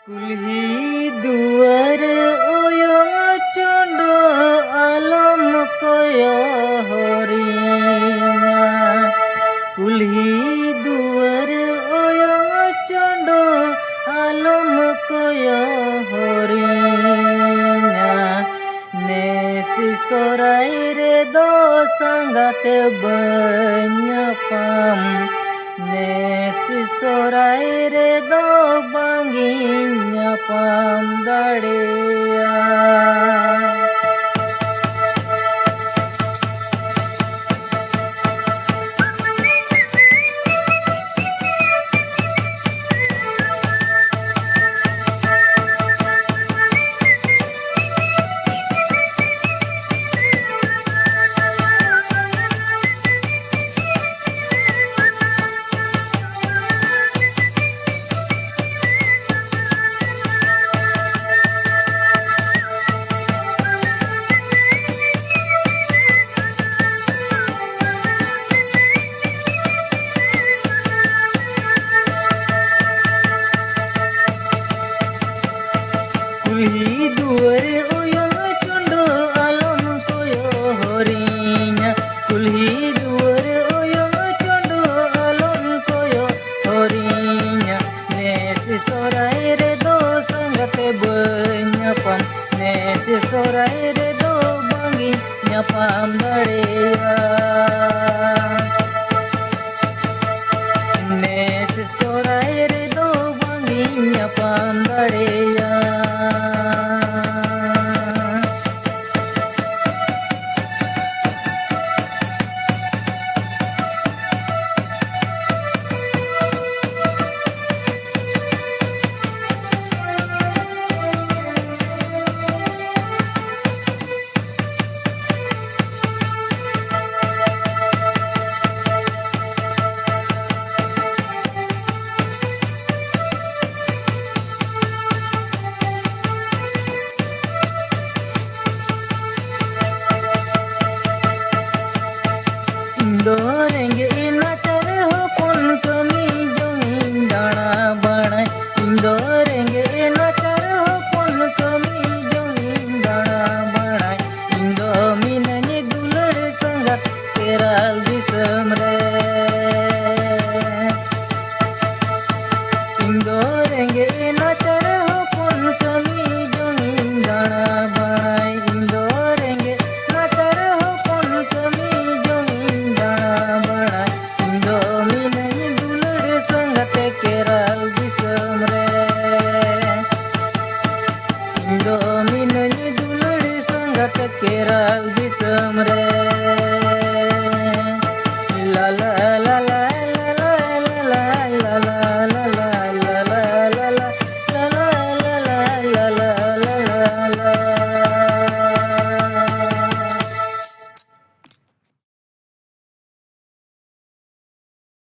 कुल्ही दुआर ओयंग चंडो आलम कयो हरिया। कुल्ही दुआर ओयंग चंडो आलम कयो हरिया। नेसी सोराई रे दो संगते बन्यापाम। नेसी सोराई रे दो बांगी nyapam dadeya। कुल्ही दुआर ओयंग चंडो आलम कयो हरिया। कुल्ही दुआर ओयंग चंडो आलम कयो हरिया। नेसी सोराई रे दो संगते बन्यापाम। नेसी सोराई रे दो बांगी nyapam dadeya। नेसी सोराई रे दो बांगी nyapam dadeya। इंदोरेंगे नाचर होपन कमी जमीन दाना बनाए। इंदोरेंगे नाचर होपन कमी जमीन दाना बनाए। इंदो मिननी दुलड़ संगत केरल दिसम रे। इंदोरेंगे नाचर होपन कमी जमीन दाना बनाए। इंदोरेंगे नाचर होपन कमी केरल दिसम रे। इंदो मिननी दुलड़ी संगत केरल दिसम रे।